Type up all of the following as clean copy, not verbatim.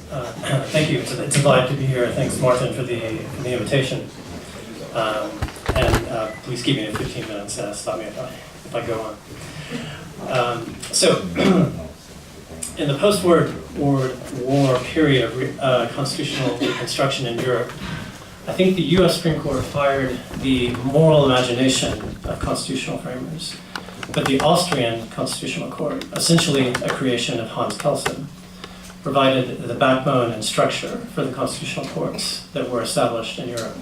Thank you. It's a delight to be here. Thanks, Martin, for the invitation. Please give me 15 minutes. Stop me if I go on. In the post-war period of constitutional reconstruction in Europe, I think the U.S. Supreme Court fired the moral imagination of constitutional framers, but the Austrian Constitutional Court, essentially a creation of Hans Kelson, provided the backbone and structure for the constitutional courts that were established in Europe.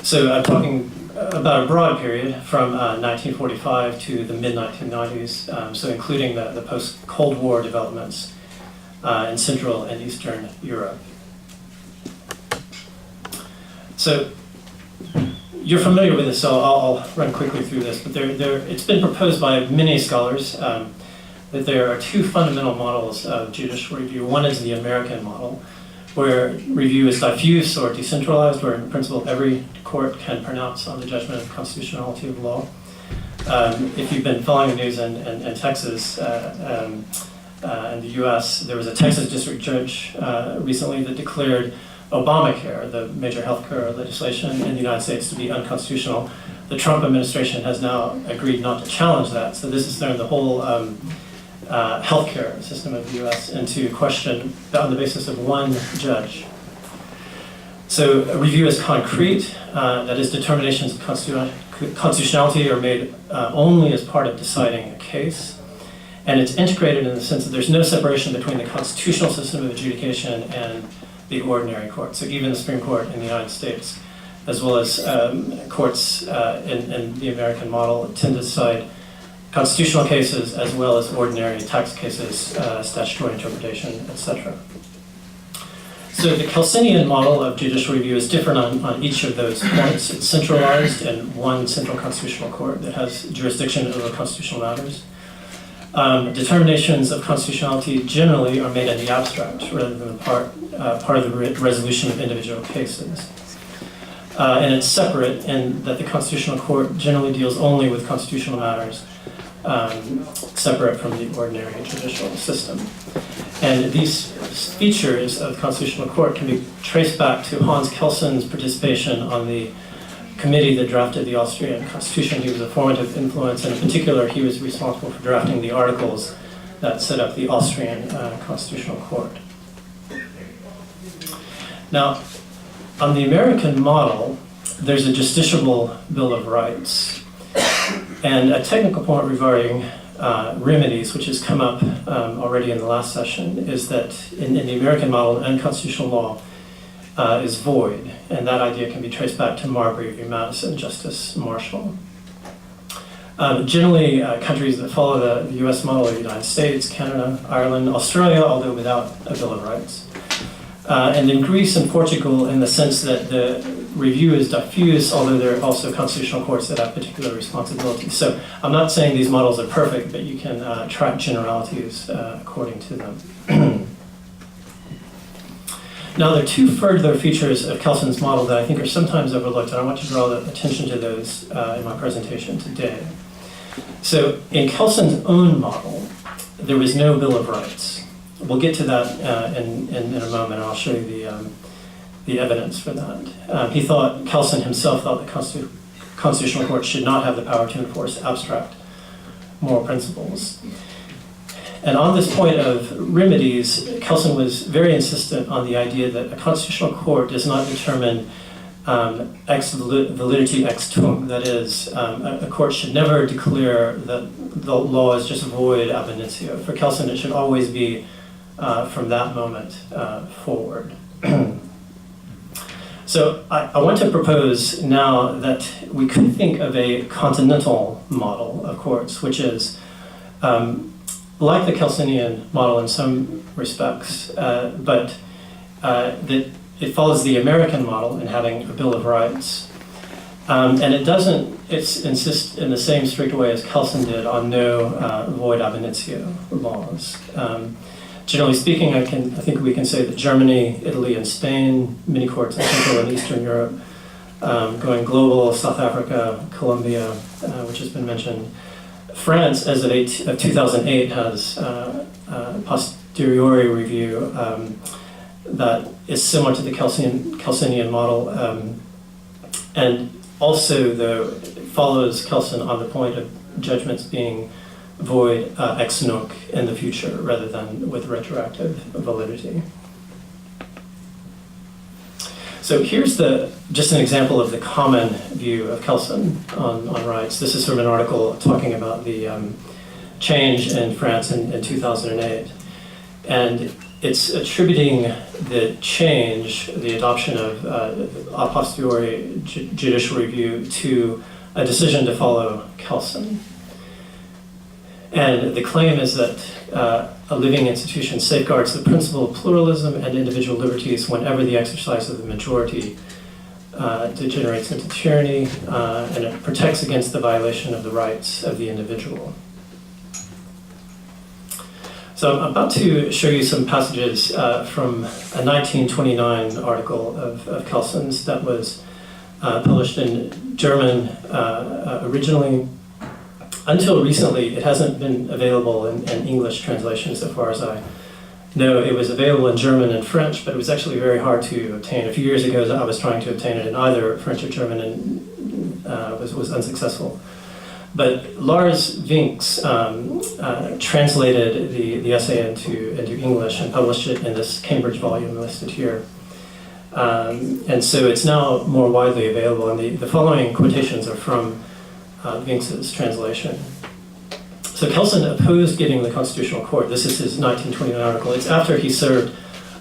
So I'm talking about a broad period from 1945 to the mid-1990s, so including the post-Cold War developments in Central and Eastern Europe. So you're familiar with this, so I'll run quickly through this, but it's been proposed by many scholars that there are two fundamental models of judicial review. One is the American model, where review is diffuse or decentralized, where in principle every court can pronounce on the judgment of constitutionality of law. If you've been following the news in Texas and the US, there was a Texas district judge recently that declared Obamacare, the major healthcare legislation in the United States, to be unconstitutional. The Trump administration has now agreed not to challenge that, so this has thrown the whole healthcare system of the U.S. into question on the basis of one judge. So a review is concrete, that is, determinations of constitutionality are made only as part of deciding a case, and it's integrated in the sense that there's no separation between the constitutional system of adjudication and the ordinary court. So even the Supreme Court in the United States, as well as courts in the American model, tend to decide constitutional cases as well as ordinary tax cases, statutory interpretation, etc. So the Kelsenian model of judicial review is different on each of those points. It's centralized in one central constitutional court that has jurisdiction over constitutional matters. Determinations of constitutionality generally are made in the abstract rather than part of the resolution of individual cases. And it's separate in that the Constitutional Court generally deals only with constitutional matters, separate from the ordinary judicial system. And these features of the Constitutional Court can be traced back to Hans Kelson's participation on the committee that drafted the Austrian Constitution. He was a formative influence, and in particular, he was responsible for drafting the articles that set up the Austrian Constitutional Court. Now, on the American model, there's a justiciable Bill of Rights. And a technical point regarding remedies, which has come up already in the last session, is that in the American model, unconstitutional law is void, and that idea can be traced back to Marbury v. Madison, Justice Marshall. Generally, countries that follow the US model are the United States, Canada, Ireland, Australia, although without a Bill of Rights. And in Greece and Portugal, in the sense that the review is diffuse, although there are also constitutional courts that have particular responsibilities. So I'm not saying these models are perfect, but you can track generalities according to them. Now, there are two further features of Kelson's model that I think are sometimes overlooked, and I want to draw the attention to those in my presentation today. So in Kelson's own model, there was no Bill of Rights. We'll get to that in a moment, and I'll show you the evidence for that. Kelson himself thought the Constitutional Court should not have the power to enforce abstract moral principles. And on this point of remedies, Kelson was very insistent on the idea that a constitutional court does not determine ex validity ex tunc. That is, a court should never declare that the law is just void ab initio. For Kelson, it should always be from that moment forward. So I want to propose now that we could think of a continental model of courts, which is like the Kelsenian model in some respects, but that it follows the American model in having a Bill of Rights. And it insists in the same strict way as Kelson did on no void ab initio laws. Generally speaking, I think we can say that Germany, Italy, and Spain, many courts in Central and Eastern Europe, going global, South Africa, Colombia, which has been mentioned. France, as of 2008, has posteriori review that is similar to the Kelsenian model, and also, though, it follows Kelson on the point of judgments being void ex nunc in the future rather than with retroactive validity. So here's just an example of the common view of Kelson on rights. This is from an article talking about the change in France in 2008. And it's attributing the change, the adoption of a posteriori judicial review, to a decision to follow Kelson. And the claim is that a living institution safeguards the principle of pluralism and individual liberties whenever the exercise of the majority degenerates into tyranny, and it protects against the violation of the rights of the individual. So I'm about to show you some passages from a 1929 article of Kelson's that was published in German originally. Until recently, it hasn't been available in English translation, so far as I know. It was available in German and French, but it was actually very hard to obtain. A few years ago, I was trying to obtain it in either French or German and was unsuccessful. But Lars Vinks translated the essay into English and published it in this Cambridge volume listed here. And so it's now more widely available, and the following quotations are from Vinks's translation. So Kelson opposed getting the Constitutional Court. This is his 1929 article. It's after he served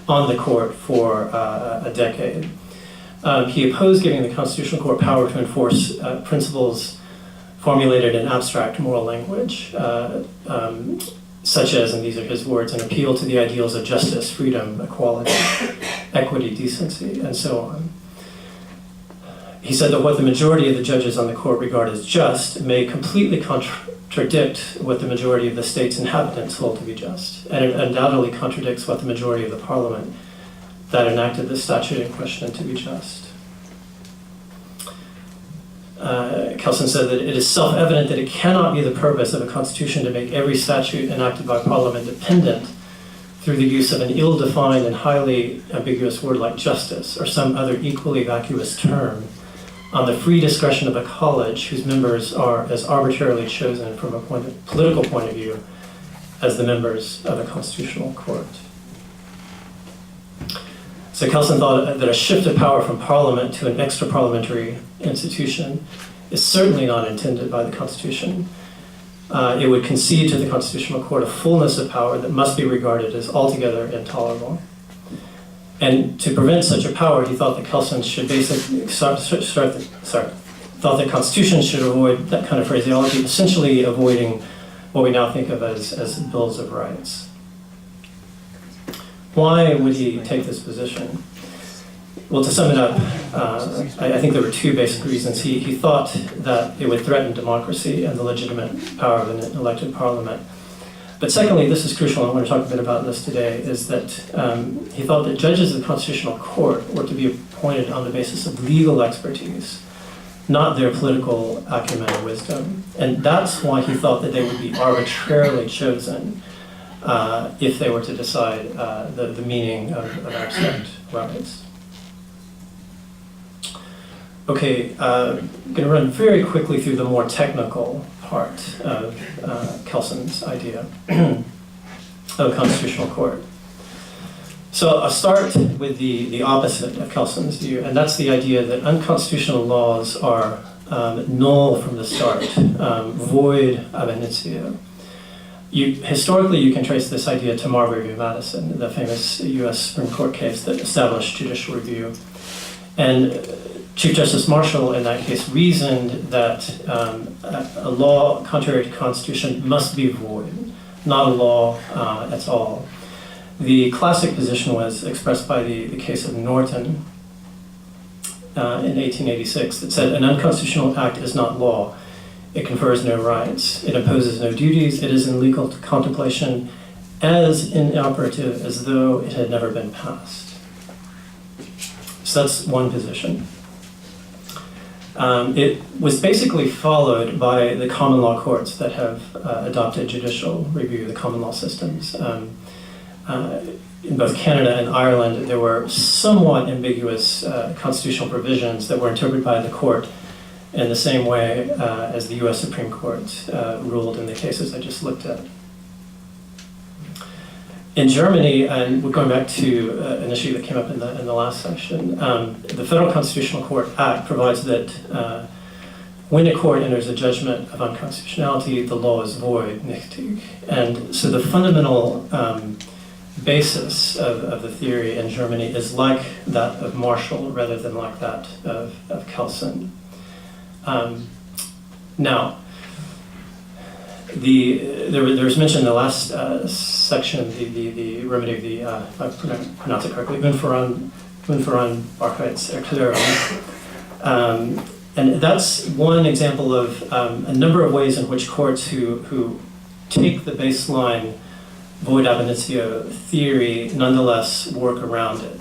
on the court for a decade. He opposed giving the Constitutional Court power to enforce principles formulated in abstract moral language, such as, and these are his words, an appeal to the ideals of justice, freedom, equality, equity, decency, and so on. He said that what the majority of the judges on the court regard as just may completely contradict what the majority of the state's inhabitants hold to be just, and it undoubtedly contradicts what the majority of the parliament that enacted the statute in question to be just. Kelson said that it is self-evident that it cannot be the purpose of a constitution to make every statute enacted by parliament dependent through the use of an ill-defined and highly ambiguous word like justice or some other equally vacuous term on the free discretion of a college whose members are as arbitrarily chosen from a political point of view as the members of a constitutional court. So Kelson thought that a shift of power from parliament to an extra-parliamentary institution is certainly not intended by the Constitution. It would concede to the Constitutional Court a fullness of power that must be regarded as altogether intolerable. And to prevent such a power, he thought that Kelson should basically thought that constitutions should avoid that kind of phraseology, essentially avoiding what we now think of as bills of rights. Why would he take this position? Well, to sum it up, I think there were two basic reasons. He thought that it would threaten democracy and the legitimate power of an elected parliament. But secondly, this is crucial, and I want to talk a bit about this today, is that he thought that judges of the Constitutional Court were to be appointed on the basis of legal expertise, not their political acumen or wisdom. And that's why he thought that they would be arbitrarily chosen if they were to decide the meaning of abstract rights. Okay, I'm going to run very quickly through the more technical part of Kelson's idea of a constitutional court. So I'll start with the opposite of Kelson's view, and that's the idea that unconstitutional laws are null from the start, void ab initio. Historically, you can trace this idea to Marbury v. Madison, the famous U.S. Supreme Court case that established judicial review. And Chief Justice Marshall, in that case, reasoned that a law contrary to the Constitution must be void, not a law at all. The classic position was expressed by the case of Norton in 1886 that said, an unconstitutional act is not law. It confers no rights. It imposes no duties. It is in legal contemplation as inoperative as though it had never been passed. So that's one position. It was basically followed by the common law courts that have adopted judicial review, the common law systems. in both Canada and Ireland, there were somewhat ambiguous constitutional provisions that were interpreted by the court in the same way as the US Supreme Court ruled in the cases I just looked at. In Germany, and we're going back to an issue that came up in the last section, the Federal Constitutional Court Act provides that when a court enters a judgment of unconstitutionality, the law is void, nichtig. And so the fundamental basis of the theory in Germany is like that of Marshall rather than like that of Kelson. Now, there was mentioned in the last section, the remedy of the, if I pronounce it correctly, Unvereinbarkeitserklärung. And that's one example of a number of ways in which courts who take the baseline void ab initio theory nonetheless work around it.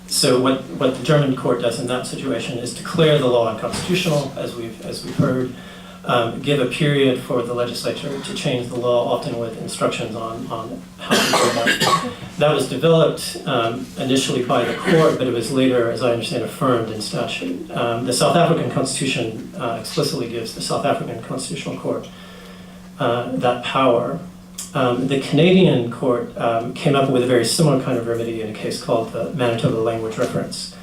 So what the German court does in that situation is declare the law unconstitutional, as we've heard, give a period for the legislature to change the law, often with instructions on how to do that. That was developed initially by the court, but it was later, as I understand, affirmed in statute. The South African Constitution explicitly gives the South African Constitutional Court that power. The Canadian court came up with a very similar kind of remedy in a case called the Manitoba Language Reference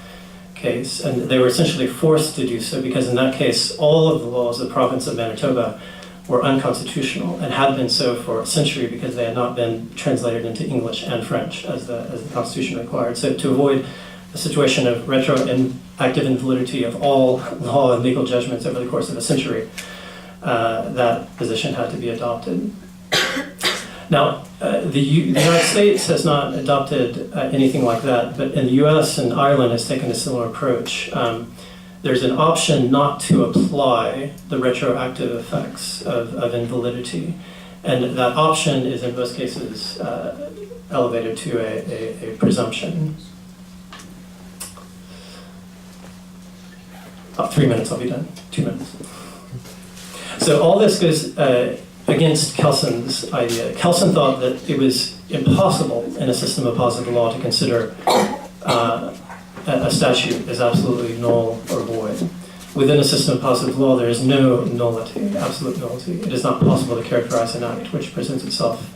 case, and they were essentially forced to do so because in that case all of the laws of the province of Manitoba were unconstitutional and had been so for a century because they had not been translated into English and French as the Constitution required. So to avoid a situation of retroactive invalidity of all law and legal judgments over the course of a century, that position had to be adopted. Now, the United States has not adopted anything like that, but in the US and Ireland has taken a similar approach. There's an option not to apply the retroactive effects of invalidity, and that option is in most cases elevated to a presumption. About 3 minutes, I'll be done. 2 minutes. So all this goes against Kelson's idea. Kelson thought that it was impossible in a system of positive law to consider a statute as absolutely null or void. Within a system of positive law, there is no nullity, absolute nullity. It is not possible to characterize an act which presents itself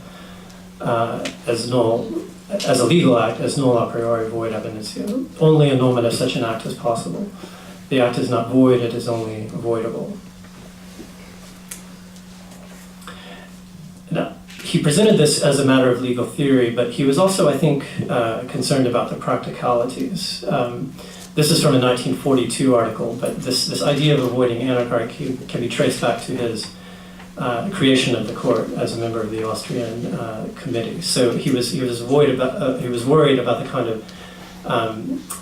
as null, as a legal act, as null a priori, void ab initio. Only annulment of such an act is possible. The act is not void, it is only avoidable. Now, he presented this as a matter of legal theory, but he was also, I think, concerned about the practicalities. This is from a 1942 article, but this idea of avoiding anarchy can be traced back to his creation of the court as a member of the Austrian committee. So he was worried about the kind of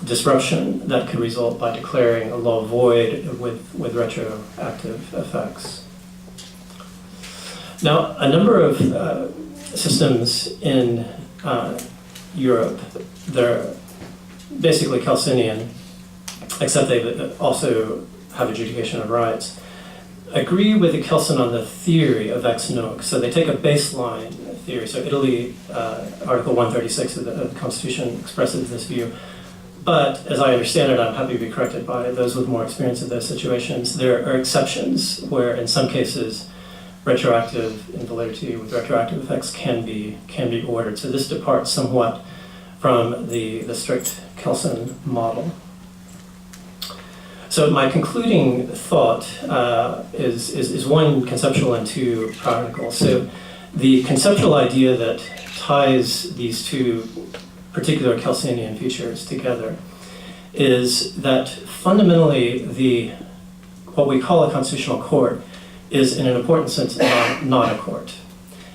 disruption that could result by declaring a law void with retroactive effects. Now, a number of systems in Europe, they're basically Kelsenian, except they also have adjudication of rights, agree with the Kelson on the theory of ex nunc. So they take a baseline theory. So Italy, Article 136 of the Constitution expresses this view. But as I understand it, I'm happy to be corrected by those with more experience in those situations. There are exceptions where, in some cases, retroactive invalidity with retroactive effects can be ordered. So this departs somewhat from the strict Kelson model. So my concluding thought is one conceptual and two practical. So the conceptual idea that ties these two particular Kelsenian features together is that fundamentally what we call a constitutional court is in an important sense not a court.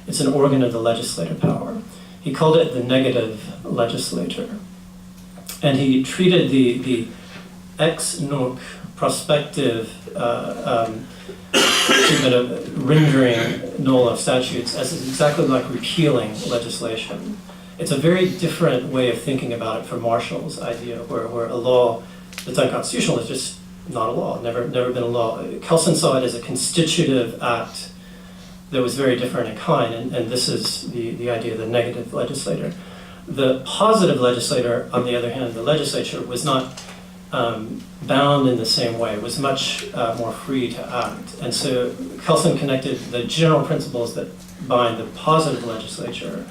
It's an organ of the legislative power. He called it the negative legislature. And he treated the ex nunc prospective treatment of rendering null of statutes as exactly like repealing legislation. It's a very different way of thinking about it from Marshall's idea, where a law that's unconstitutional is just not a law, never been a law. Kelson saw it as a constitutive act that was very different in kind, and this is the idea of the negative legislator. The positive legislator, on the other hand, the legislature, was not bound in the same way, was much more free to act. And so Kelson connected the general principles that bind the positive legislature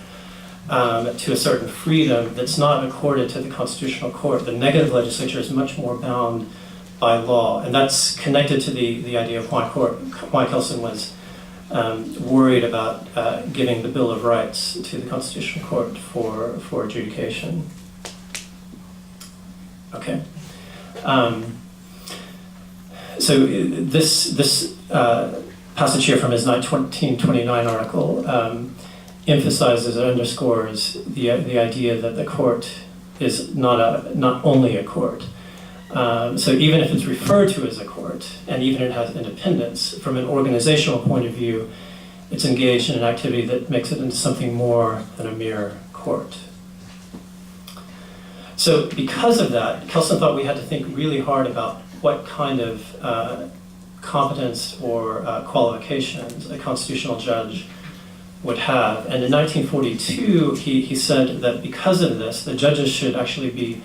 to a certain freedom that's not accorded to the constitutional court. The negative legislature is much more bound by law, and that's connected to the idea of why Kelson was worried about giving the Bill of Rights to the Constitutional Court for adjudication. Okay. So this passage here from his 1929 article emphasizes and underscores the idea that the court is not only a court. So even if it's referred to as a court, and even if it has independence, from an organizational point of view, it's engaged in an activity that makes it into something more than a mere court. So because of that, Kelson thought we had to think really hard about what kind of competence or qualifications a constitutional judge would have. And in 1942, he said that because of this, the judges should actually be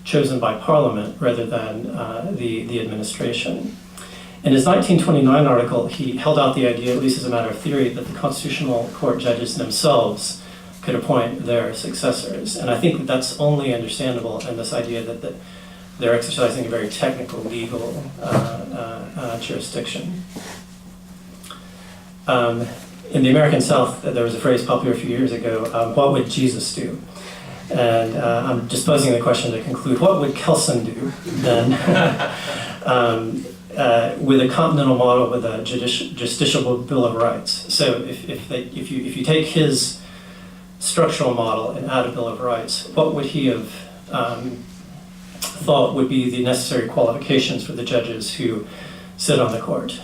chosen by Parliament rather than the administration. In his 1929 article, he held out the idea, at least as a matter of theory, that the Constitutional Court judges themselves could appoint their successors. And I think that that's only understandable in this idea that they're exercising a very technical legal jurisdiction. In the American South, there was a phrase popular a few years ago, what would Jesus do? And I'm just posing the question to conclude, what would Kelson do then with a continental model with a justiciable Bill of Rights? So if you take his structural model and add a Bill of Rights, what would he have thought would be the necessary qualifications for the judges who sit on the court?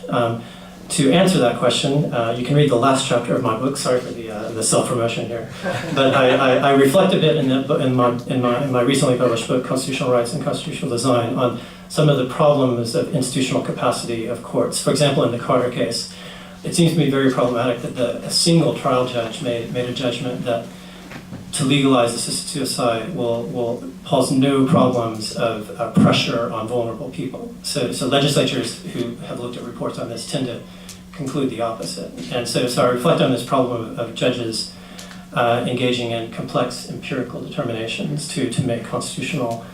To answer that question, you can read the last chapter of my book. Sorry for the self-promotion here, but I reflect a bit in my recently published book, Constitutional Rights and Constitutional Design, on some of the problems of institutional capacity of courts. For example, in the Carter case, it seems to me very problematic that a single trial judge made a judgment that to legalize assisted suicide will pose no problems of pressure on vulnerable people. So legislatures who have looked at reports on this tend to conclude the opposite. And so I reflect on this problem of judges engaging in complex empirical determinations to make constitutional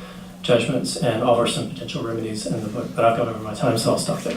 judgments, and offer some potential remedies in the book. But I've gone over my time, so I'll stop there.